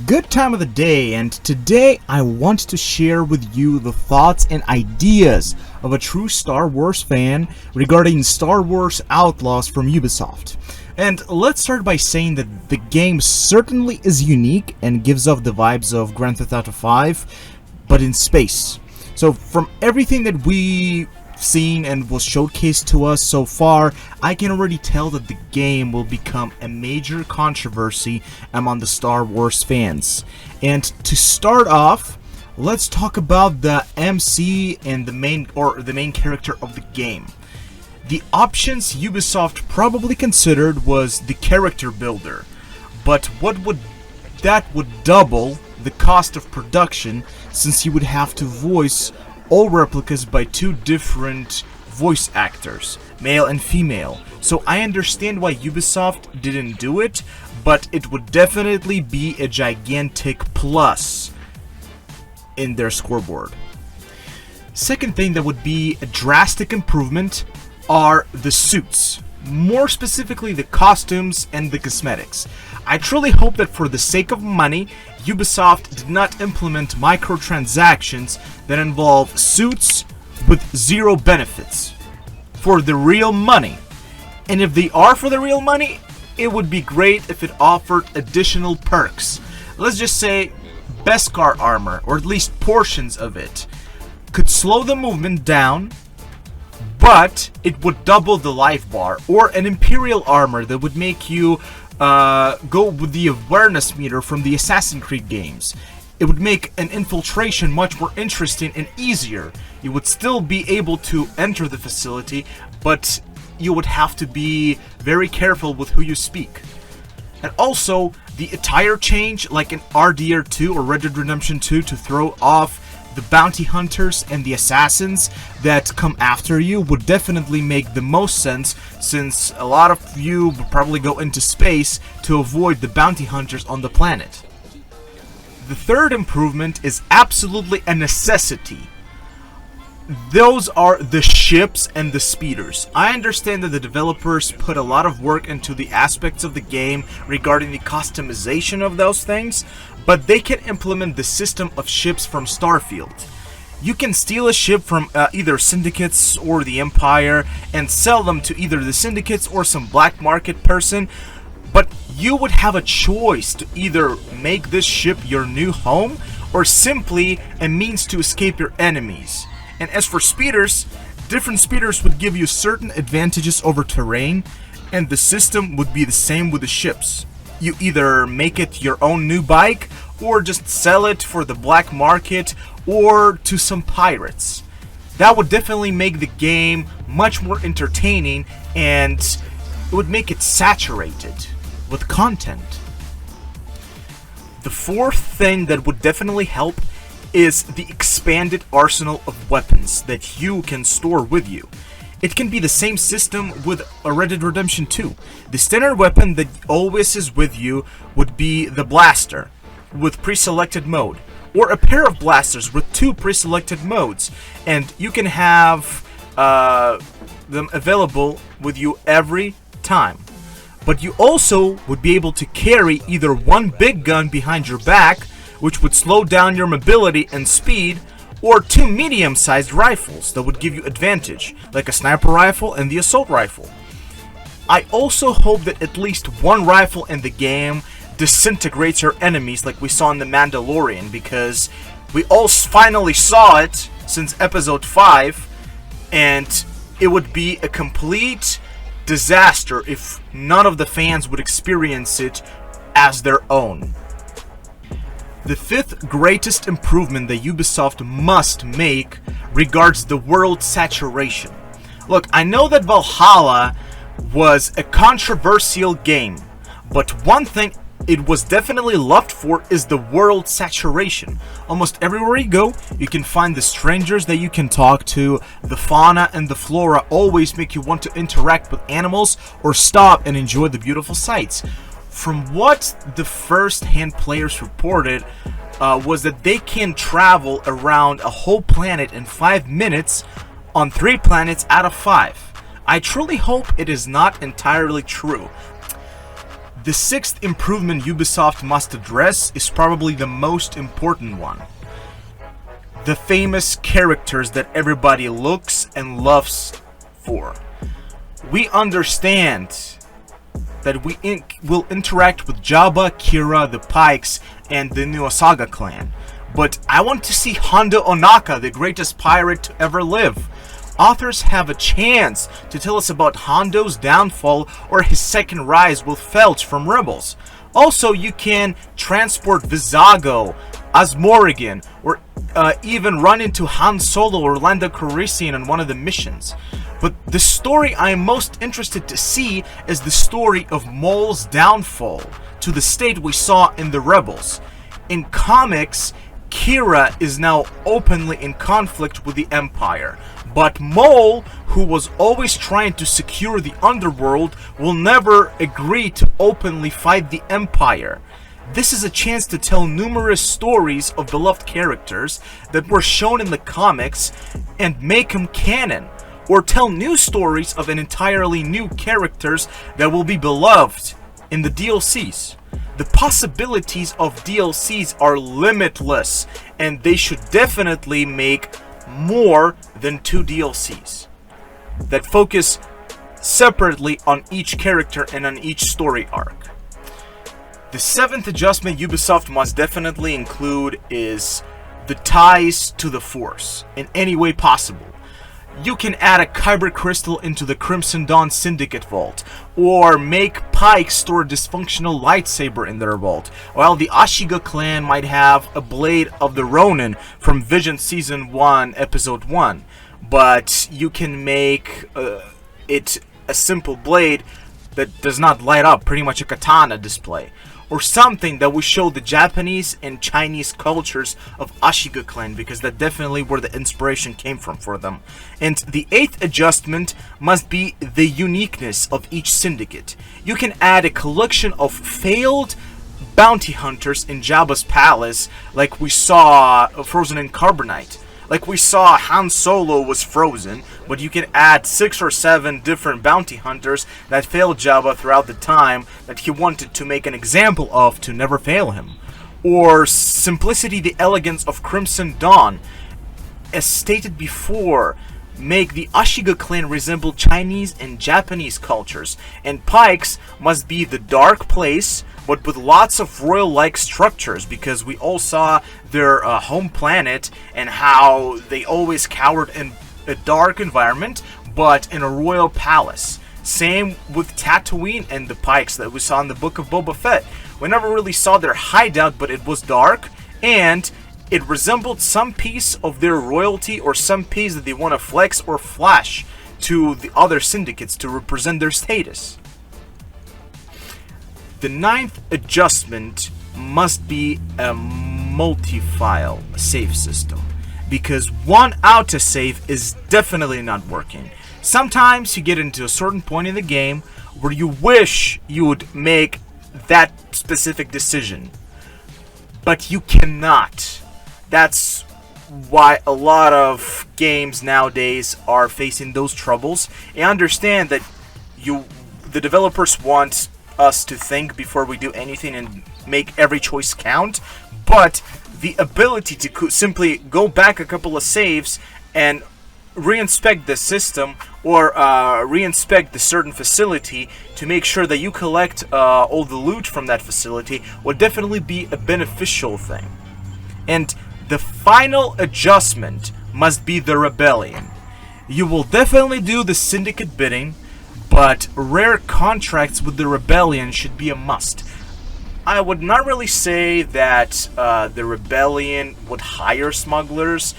Good time of the day, and today I want to share with you the thoughts and ideas of a true Star Wars fan regarding Star Wars Outlaws from Ubisoft. And let's start by saying that the game certainly is unique and gives off the vibes of Grand Theft Auto 5, but in space. So from everything that we've seen and was showcased to us so far, I can already tell that the game will become a major controversy among the Star Wars fans. And to start off, let's talk about the MC and the main character of the game. The options Ubisoft probably considered was the character builder, but that would double the cost of production, since you would have to voice all replicas by two different voice actors, male and female. So I understand why Ubisoft didn't do it, but it would definitely be a gigantic plus in their scoreboard. Second thing that would be a drastic improvement are the suits. More specifically, the costumes and the cosmetics. I truly hope that for the sake of money, Ubisoft did not implement microtransactions that involve suits with zero benefits for the real money. And if they are for the real money, it would be great if it offered additional perks. Let's just say Beskar armor, or at least portions of it, could slow the movement down, but it would double the life bar, or an Imperial armor that would make you go with the awareness meter from the Assassin's Creed games. It would make an infiltration much more interesting and easier. You would still be able to enter the facility, but you would have to be very careful with who you speak. And also, the attire change, like in RDR2 or Red Dead Redemption 2, to throw off the bounty hunters and the assassins that come after you, would definitely make the most sense, since a lot of you would probably go into space to avoid the bounty hunters on the planet. The third improvement is absolutely a necessity. Those are the ships and the speeders. I understand that the developers put a lot of work into the aspects of the game regarding the customization of those things, but they can implement the system of ships from Starfield. You can steal a ship from either syndicates or the Empire and sell them to either the syndicates or some black market person, but you would have a choice to either make this ship your new home or simply a means to escape your enemies. And as for speeders, different speeders would give you certain advantages over terrain, and the system would be the same with the ships. You either make it your own new bike, or just sell it for the black market, or to some pirates. That would definitely make the game much more entertaining, and it would make it saturated with content. The fourth thing that would definitely help is the expanded arsenal of weapons that you can store with you. It can be the same system with Red Dead Redemption 2. The standard weapon that always is with you would be the blaster with pre-selected mode, or a pair of blasters with two pre-selected modes, and you can have them available with you every time. But you also would be able to carry either one big gun behind your back, which would slow down your mobility and speed, or two medium-sized rifles that would give you advantage, like a sniper rifle and the assault rifle. I also hope that at least one rifle in the game disintegrates your enemies like we saw in The Mandalorian, because we all finally saw it since episode 5, and it would be a complete disaster if none of the fans would experience it as their own. The fifth greatest improvement that Ubisoft must make regards the world saturation. Look, I know that Valhalla was a controversial game, but one thing it was definitely loved for is the world saturation. Almost everywhere you go, you can find the strangers that you can talk to. The fauna and the flora always make you want to interact with animals or stop and enjoy the beautiful sights. From what the first-hand players reported was that they can travel around a whole planet in 5 minutes on 3 planets out of 5. I truly hope it is not entirely true. The sixth improvement Ubisoft must address is probably the most important one. The famous characters that everybody looks and loves for. We understand that we will interact with Jabba, Kira, the Pikes, and the Nuasaga clan. But I want to see Hondo Onaka, the greatest pirate to ever live. Authors have a chance to tell us about Hondo's downfall or his second rise with Felch from Rebels. Also, you can transport Vizago, Asmorrigan, or even run into Han Solo or Lando Calrissian on one of the missions. But the story I am most interested to see is the story of Maul's downfall to the state we saw in the Rebels. In comics, Kira is now openly in conflict with the Empire, but Maul, who was always trying to secure the underworld, will never agree to openly fight the Empire. This is a chance to tell numerous stories of beloved characters that were shown in the comics and make them canon, or tell new stories of an entirely new characters that will be beloved in the DLCs. The possibilities of DLCs are limitless, and they should definitely make more than 2 DLCs that focus separately on each character and on each story arc. The 7th adjustment Ubisoft must definitely include is the ties to the Force in any way possible. You can add a Kyber crystal into the Crimson Dawn Syndicate vault, or make Pike store a dysfunctional lightsaber in their vault, while the Ashiga clan might have a blade of the Ronin from Vision Season 1, Episode 1, but you can make it a simple blade that does not light up, pretty much a katana display, or something that will show the Japanese and Chinese cultures of Ashiga clan, because that definitely where the inspiration came from for them. And the 8th adjustment must be the uniqueness of each syndicate. You can add a collection of failed bounty hunters in Jabba's palace, like we saw frozen in Carbonite. Like we saw Han Solo was frozen, but you can add 6 or 7 different bounty hunters that failed Jabba throughout the time that he wanted to make an example of to never fail him. Or simplicity, the elegance of Crimson Dawn. As stated before, make the Ashiga clan resemble Chinese and Japanese cultures, and Pikes must be the dark place, but with lots of royal-like structures, because we all saw their home planet and how they always cowered in a dark environment, but in a royal palace. Same with Tatooine and the Pikes that we saw in the Book of Boba Fett. We never really saw their hideout, but it was dark, and it resembled some piece of their royalty or some piece that they want to flex or flash to the other syndicates to represent their status. The 9th adjustment must be a multi-file save system, because one autosave is definitely not working. Sometimes you get into a certain point in the game where you wish you would make that specific decision, but you cannot. That's why a lot of games nowadays are facing those troubles. I understand that the developers want us to think before we do anything and make every choice count, but the ability to simply go back a couple of saves and reinspect the system, or reinspect the certain facility to make sure that you collect all the loot from that facility would definitely be a beneficial thing. And the final adjustment must be the rebellion. You will definitely do the syndicate bidding, but rare contracts with the rebellion should be a must. I would not really say that the rebellion would hire smugglers,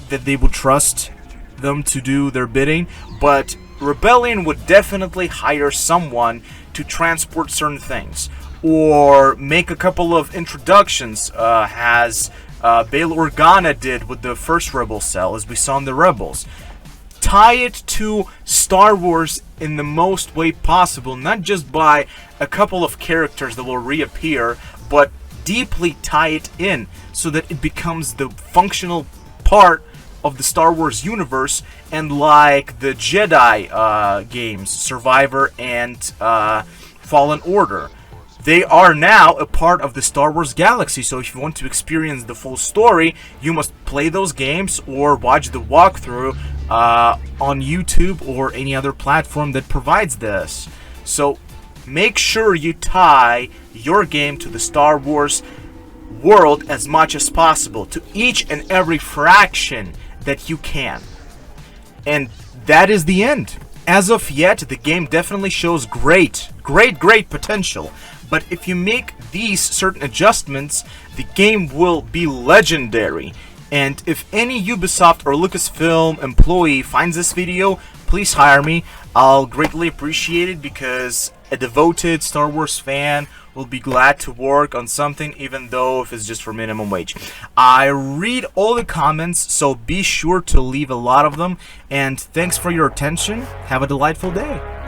that they would trust them to do their bidding, but rebellion would definitely hire someone to transport certain things, or make a couple of introductions, as Bail Organa did with the first Rebel cell, as we saw in the Rebels. Tie it to Star Wars in the most way possible, not just by a couple of characters that will reappear, but deeply tie it in so that it becomes the functional part of the Star Wars universe, and like the Jedi games, Survivor and Fallen Order. They are now a part of the Star Wars galaxy, so if you want to experience the full story, you must play those games or watch the walkthrough on YouTube or any other platform that provides this. So make sure you tie your game to the Star Wars world as much as possible, to each and every fraction that you can. And that is the end. As of yet, the game definitely shows great potential. But if you make these certain adjustments, the game will be legendary. And if any Ubisoft or Lucasfilm employee finds this video, please hire me. I'll greatly appreciate it, because a devoted Star Wars fan will be glad to work on something, even though if it's just for minimum wage. I read all the comments, so be sure to leave a lot of them. And thanks for your attention. Have a delightful day.